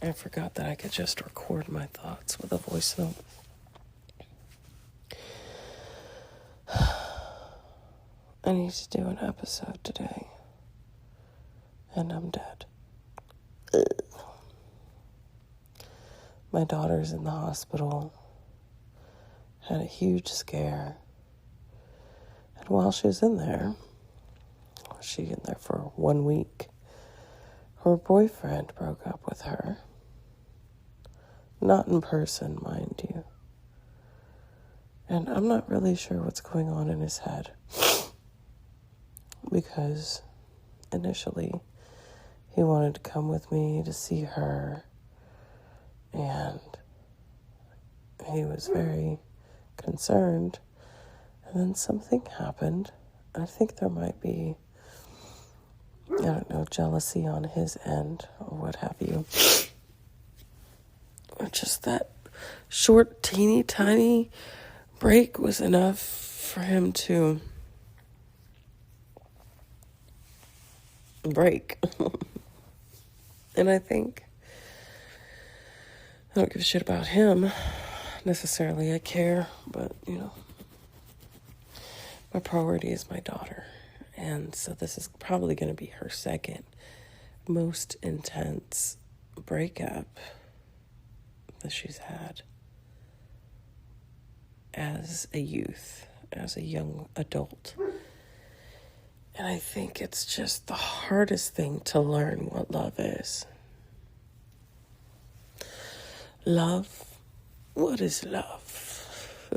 I forgot that I could just record my thoughts with a voice note. I need to do an episode today, and I'm dead. My daughter's in the hospital, had a huge scare, and while she was in there, for 1 week, her boyfriend broke up with her. Not in person, mind you. And I'm not really sure what's going on in his head. Because initially he wanted to come with me to see her. And he was very concerned. And then something happened. I think there might be, jealousy on his end or what have you. Just that short, teeny, tiny break was enough for him to break. And I think I don't give a shit about him necessarily. I care, but, my priority is my daughter. And so this is probably going to be her second most intense breakup that she's had as a youth, as a young adult. And I think it's just the hardest thing to learn what love is. Love? What is love?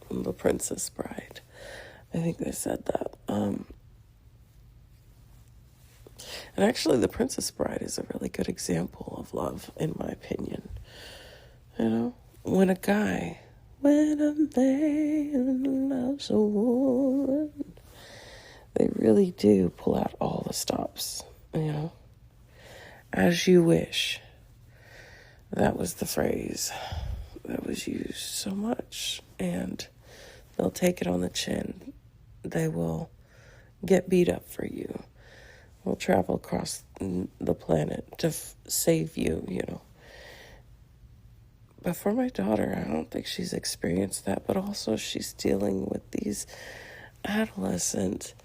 The Princess Bride. I think they said that. And actually, The Princess Bride is a really good example of love, in my opinion. When a man loves a woman, they really do pull out all the stops, As you wish. That was the phrase that was used so much. And they'll take it on the chin. They will get beat up for you. Will travel across the planet to save you, But for my daughter, I don't think she's experienced that. But also she's dealing with these adolescent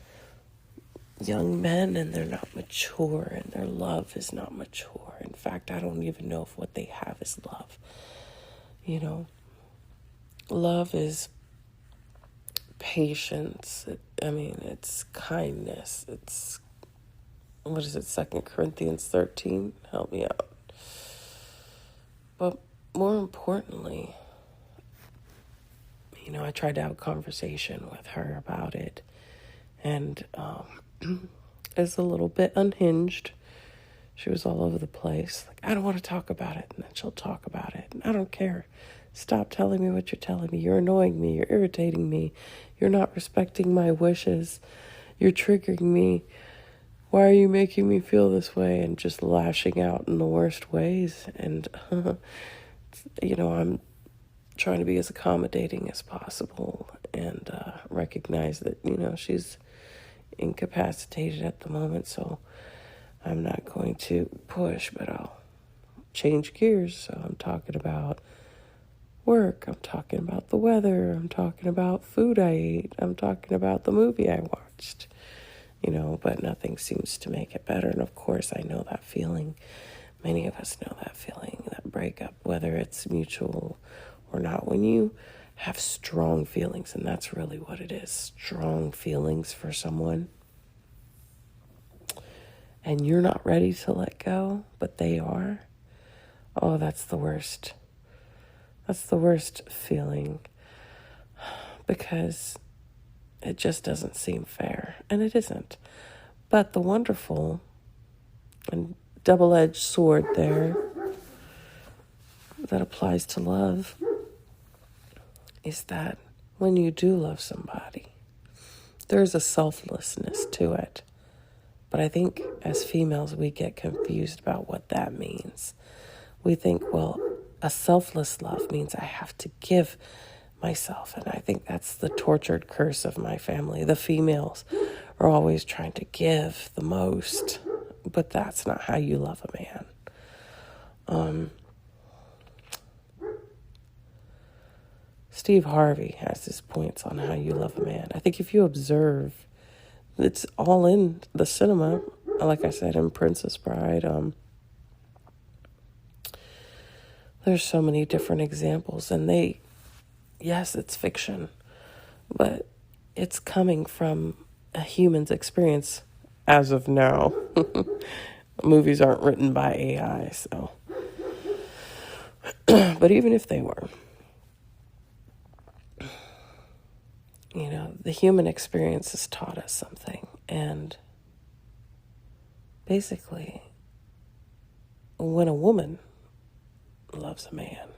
young men, and they're not mature, and their love is not mature. In fact, I don't even know if what they have is love. Love is patience. It's kindness. It's, 2 Corinthians 13? Help me out. But more importantly, I tried to have a conversation with her about it. And it's a little bit unhinged. She was all over the place. Like, I don't want to talk about it. And then she'll talk about it. And I don't care. Stop telling me what you're telling me. You're annoying me. You're irritating me. You're not respecting my wishes. You're triggering me. Why are you making me feel this way? And just lashing out in the worst ways. And, I'm trying to be as accommodating as possible and recognize that, she's incapacitated at the moment. So I'm not going to push, but I'll change gears. So I'm talking about work. I'm talking about the weather. I'm talking about food I ate. I'm talking about the movie I watched. But nothing seems to make it better. And of course, I know that feeling. Many of us know that feeling, that breakup, whether it's mutual or not. When you have strong feelings, and that's really what it is, strong feelings for someone, and you're not ready to let go, but they are, oh, that's the worst. That's the worst feeling, because it just doesn't seem fair, and it isn't. But the wonderful and double-edged sword there that applies to love is that when you do love somebody, there's a selflessness to it. But I think as females, we get confused about what that means. We think, well, a selfless love means I have to give myself. And I think that's the tortured curse of my family. The females are always trying to give the most, but that's not how you love a man. Steve Harvey has his points on how you love a man. I think if you observe, it's all in the cinema. Like I said, in Princess Bride, there's so many different examples, and yes, it's fiction, but it's coming from a human's experience as of now. Movies aren't written by AI, so. But even if they were, the human experience has taught us something. And basically, when a woman loves a man,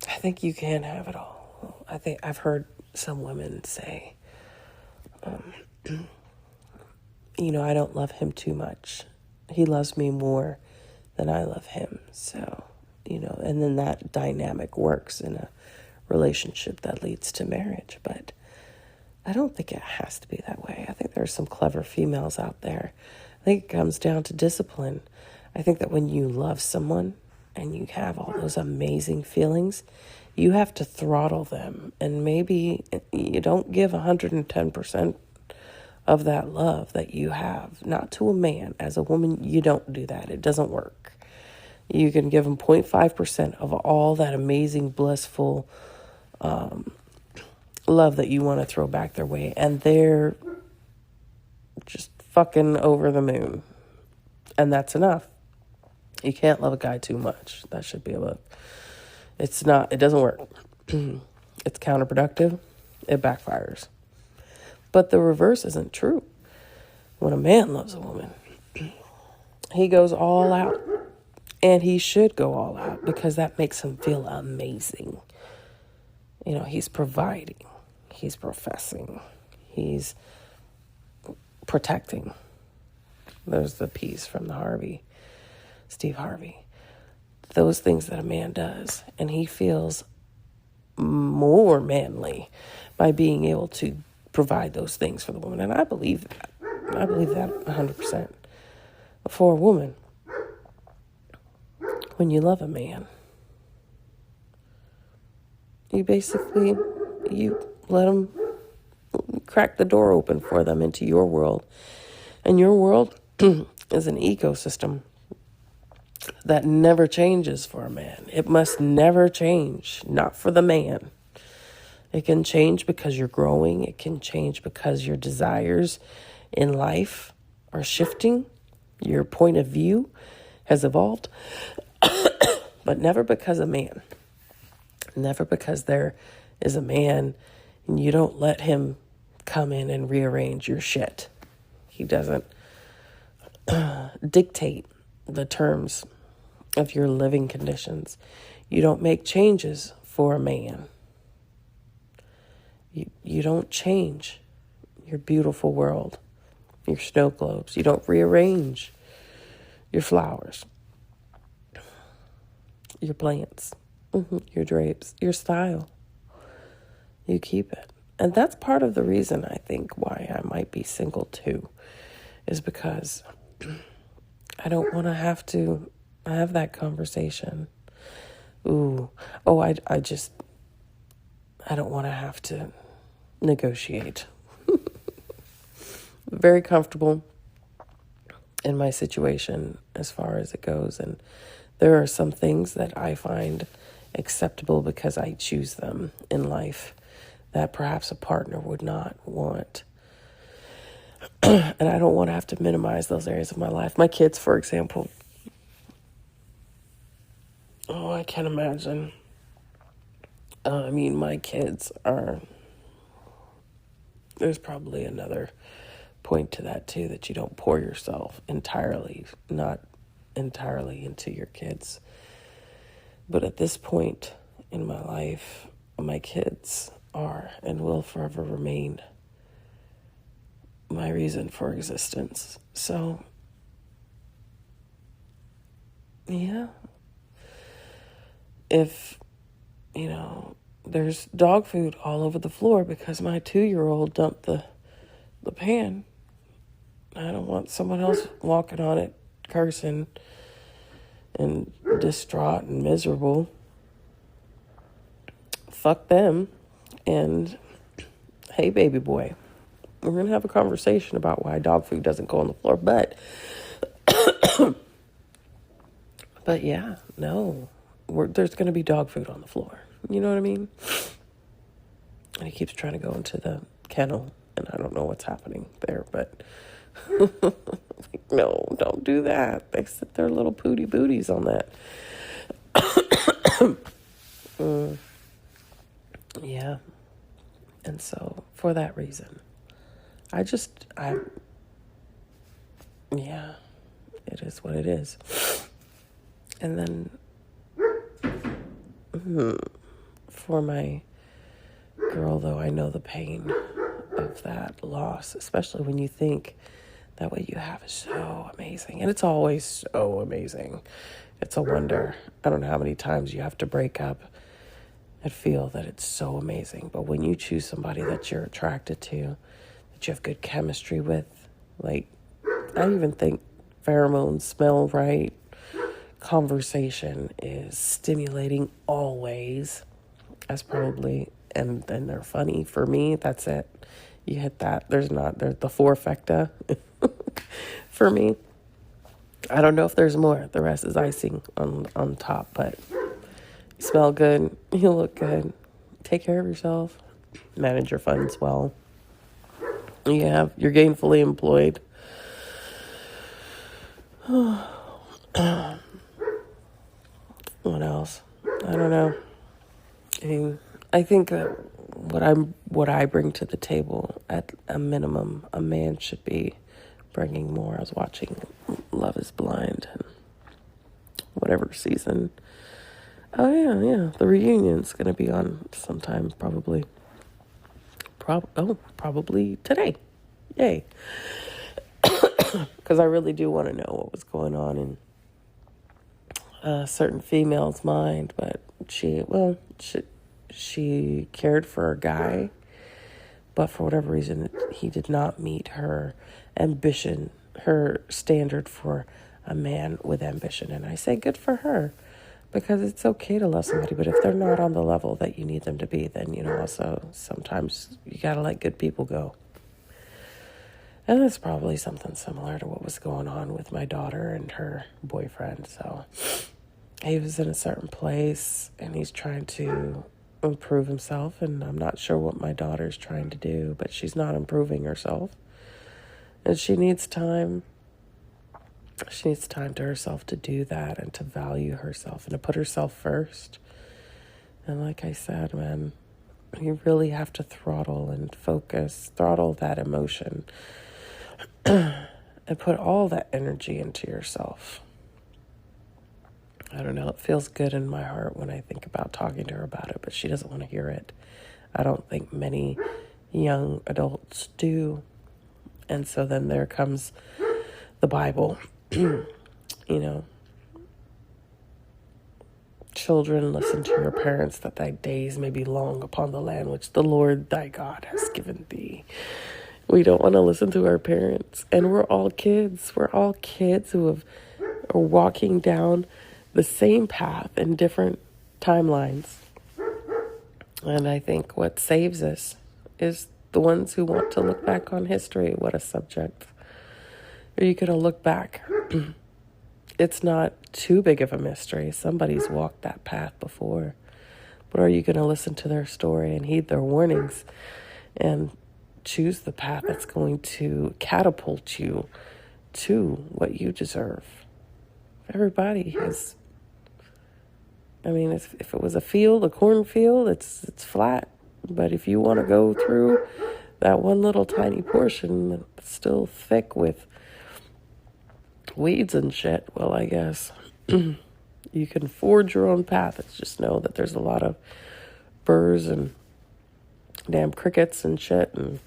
I think you can have it all. I think I've heard some women say, I don't love him too much. He loves me more than I love him. So, and then that dynamic works in a relationship that leads to marriage. But I don't think it has to be that way. I think there are some clever females out there. I think it comes down to discipline. I think that when you love someone and you have all those amazing feelings, you have to throttle them. And maybe you don't give 110% of that love that you have, not to a man. As a woman, you don't do that. It doesn't work. You can give them 0.5% of all that amazing, blissful love that you want to throw back their way, and they're just fucking over the moon. And that's enough. You can't love a guy too much. That should be a look. It doesn't work. It's counterproductive. It backfires. But the reverse isn't true. When a man loves a woman, he goes all out. And he should go all out, because that makes him feel amazing. He's providing. He's professing. He's protecting. There's the piece from Steve Harvey. Those things that a man does. And he feels more manly by being able to provide those things for the woman. And I believe that. I believe that 100%. For a woman, when you love a man, you let them crack the door open for them into your world. And your world is an ecosystem that never changes for a man. It must never change, not for the man. It can change because you're growing. It can change because your desires in life are shifting. Your point of view has evolved. But never because of man. Never because there is a man and you don't let him come in and rearrange your shit. He doesn't dictate the terms of your living conditions. You don't make changes for a man. You don't change your beautiful world, your snow globes. You don't rearrange your flowers, your plants, your drapes, your style. You keep it. And that's part of the reason I think why I might be single too, is because I don't want to have to have that conversation. I don't want to have to negotiate. Very comfortable in my situation as far as it goes. And there are some things that I find acceptable because I choose them in life that perhaps a partner would not want. And I don't want to have to minimize those areas of my life. My kids, for example. Oh, I can't imagine. My kids are... There's probably another point to that too, that you don't pour yourself not entirely into your kids. But at this point in my life, my kids are and will forever remain my reason for existence. So, yeah. If, there's dog food all over the floor because my 2-year-old dumped the pan, I don't want someone else walking on it cursing and distraught and miserable, fuck them. And hey, baby boy, we're going to have a conversation about why dog food doesn't go on the floor. But yeah, no, there's going to be dog food on the floor. You know what I mean? And he keeps trying to go into the kennel, and I don't know what's happening there, but like, no, don't do that. They sit their little pooty booties on that. Yeah. And so for that reason, yeah, it is what it is. And then for my girl, though, I know the pain of that loss, especially when you think that what you have is so amazing. And it's always so amazing. It's a wonder. I don't know how many times you have to break up and feel that it's so amazing. But when you choose somebody that you're attracted to, that you have good chemistry with, like, I even think pheromones smell right. Conversation is stimulating always. That's probably, and then they're funny. For me, that's it. You hit that. There's the four-fecta for me. I don't know if there's more. The rest is icing on top, but you smell good. You look good. Take care of yourself. Manage your funds well. You're gainfully employed. What else? I don't know. I mean, I think that what I bring to the table, at a minimum, a man should be bringing more. I was watching Love is Blind, and whatever season. Oh yeah, the reunion's gonna be on sometime, probably. Probably today. Yay! Because I really do want to know what was going on in a certain female's mind, but she cared for a guy, but for whatever reason, he did not meet her ambition, her standard for a man with ambition. And I say good for her, because it's okay to love somebody, but if they're not on the level that you need them to be, then, also sometimes you got to let good people go. And that's probably something similar to what was going on with my daughter and her boyfriend. So he was in a certain place, and he's trying to improve himself, and I'm not sure what my daughter's trying to do, but she's not improving herself. And she needs time. She needs time to herself to do that, and to value herself, and to put herself first. And like I said, man, you really have to throttle that emotion, and put all that energy into yourself. I don't know, it feels good in my heart when I think about talking to her about it, but she doesn't want to hear it. I don't think many young adults do. And so then there comes the Bible. Children, listen to your parents, that thy days may be long upon the land which the Lord thy God has given thee. We don't want to listen to our parents. And we're all kids. We're all kids who are walking down the same path in different timelines. And I think what saves us is the ones who want to look back on history. What a subject. Are you going to look back? It's not too big of a mystery. Somebody's walked that path before. But are you going to listen to their story and heed their warnings and choose the path that's going to catapult you to what you deserve? Everybody has... if it was a field, a cornfield, it's flat. But if you want to go through that one little tiny portion that's still thick with weeds and shit, well, I guess you can forge your own path. It's just know that there's a lot of burrs and damn crickets and shit, and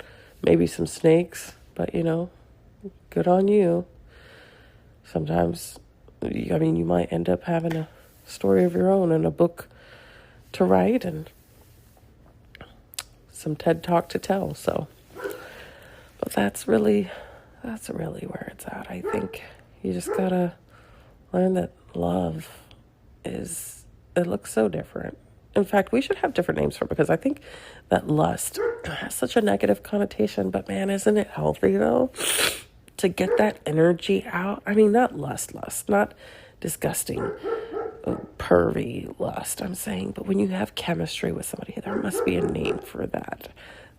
maybe some snakes. But, good on you. Sometimes, you might end up having a story of your own and a book to write and some TED Talk to tell. So, but that's really where it's at. I think, You just gotta learn that love it looks so different. In fact, we should have different names for it, because I think that lust has such a negative connotation, but man, isn't it healthy though? To get that energy out. I mean, not lust, not disgusting, pervy lust, I'm saying, but when you have chemistry with somebody, there must be a name for that.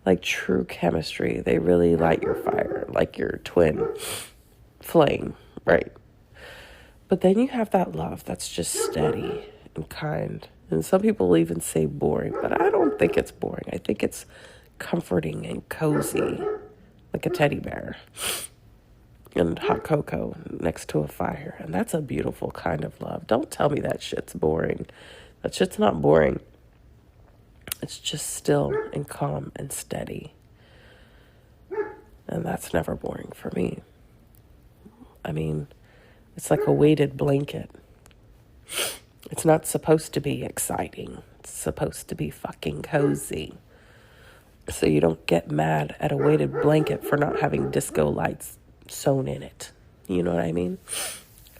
Like true chemistry. They really light your fire, like your twin flame, right? But then you have that love that's just steady and kind. And some people even say boring, but I don't think it's boring. I think it's comforting and cozy, like a teddy bear and hot cocoa next to a fire. And that's a beautiful kind of love. Don't tell me that shit's boring. That shit's not boring. It's just still and calm and steady. And that's never boring for me. I mean, it's like a weighted blanket. It's not supposed to be exciting. It's supposed to be fucking cozy. So you don't get mad at a weighted blanket for not having disco lights sewn in it. You know what I mean?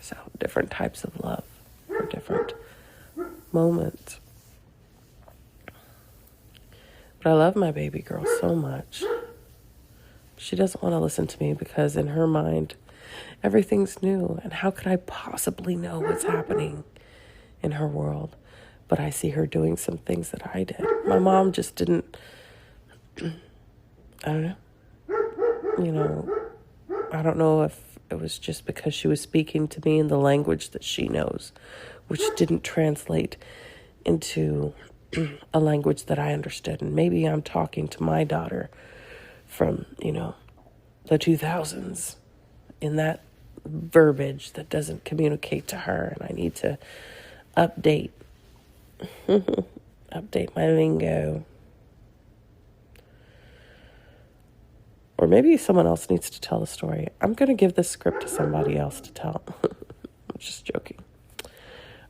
So different types of love for different moments. But I love my baby girl so much. She doesn't want to listen to me because in her mind, everything's new. And how could I possibly know what's happening in her world? But I see her doing some things that I did. My mom just didn't, I don't know. You know, I don't know if it was just because she was speaking to me in the language that she knows, which didn't translate into a language that I understood. And maybe I'm talking to my daughter from, you know, the 2000s in that verbiage that doesn't communicate to her. And I need to update my lingo. Or maybe someone else needs to tell the story. I'm going to give this script to somebody else to tell. I'm just joking.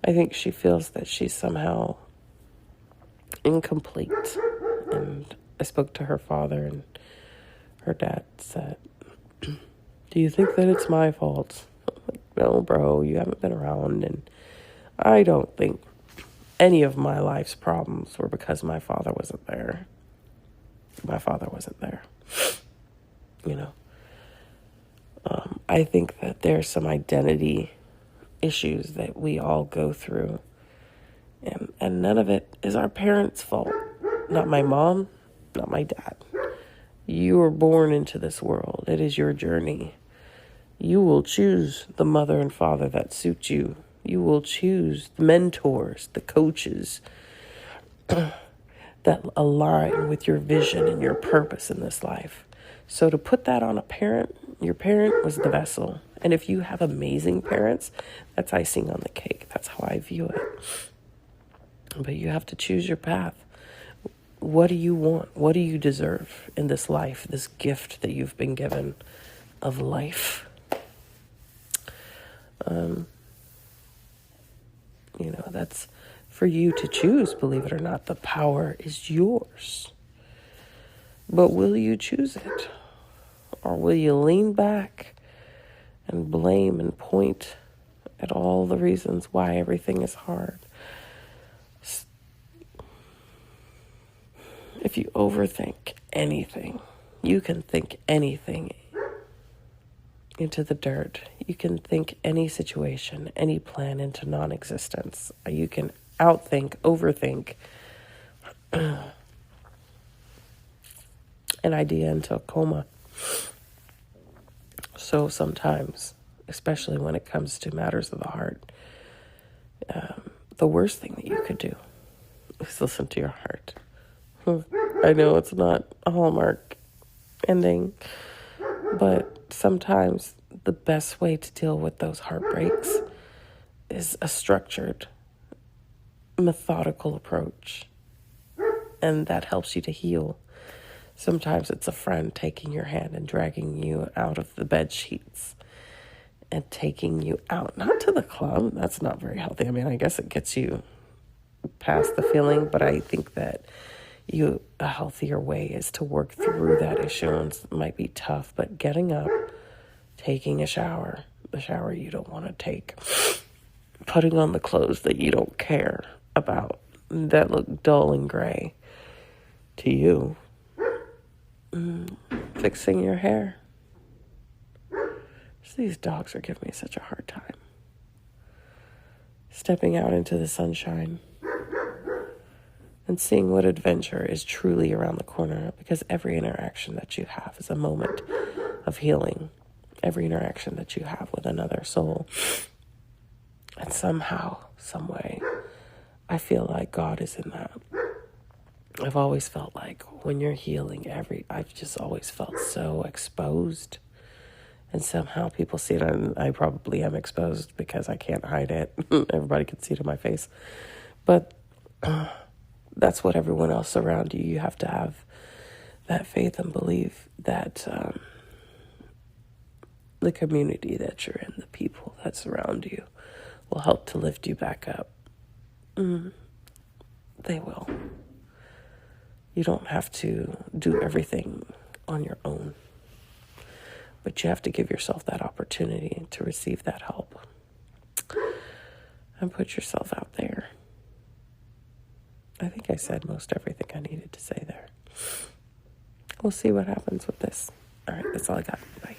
I think she feels that she's somehow incomplete. And I spoke to her father, and her dad said, "Do you think that it's my fault?" I'm like, "No, bro, you haven't been around, and I don't think any of my life's problems were because my father wasn't there. My father wasn't there." You know, I think that there's some identity issues that we all go through, and none of it is our parents' fault. Not my mom, not my dad. You were born into this world. It is your journey. You will choose the mother and father that suit you. You will choose the mentors, the coaches that align with your vision and your purpose in this life. So to put that on a parent, your parent was the vessel. And if you have amazing parents, that's icing on the cake. That's how I view it. But you have to choose your path. What do you want? What do you deserve in this life, this gift that you've been given of life? You know, that's for you to choose, believe it or not. The power is yours. But will you choose it? Or will you lean back and blame and point at all the reasons why everything is hard? If you overthink anything, you can think anything into the dirt. You can think any situation, any plan into non-existence. You can outthink, overthink an idea into a coma. So sometimes, especially when it comes to matters of the heart, the worst thing that you could do is listen to your heart. I know it's not a Hallmark ending, but sometimes the best way to deal with those heartbreaks is a structured, methodical approach. And that helps you to heal. Sometimes it's a friend taking your hand and dragging you out of the bed sheets and taking you out, not to the club. That's not very healthy. I mean, I guess it gets you past the feeling, but I think that a healthier way is to work through that issue. And it might be tough, but getting up, taking a shower, the shower you don't want to take, putting on the clothes that you don't care about, that look dull and gray to you, fixing your hair. These dogs are giving me such a hard time. Stepping out into the sunshine and seeing what adventure is truly around the corner, because every interaction that you have is a moment of healing. Every interaction that you have with another soul. And somehow, some way, I feel like God is in that. I've always felt like when you're healing, I've just always felt so exposed. And somehow people see it, and I probably am exposed because I can't hide it. Everybody can see it in my face. But that's what everyone else around you, you have to have that faith and belief that the community that you're in, the people that surround you, will help to lift you back up. They will. You don't have to do everything on your own. But you have to give yourself that opportunity to receive that help. And put yourself out there. I think I said most everything I needed to say there. We'll see what happens with this. All right, that's all I got. Bye.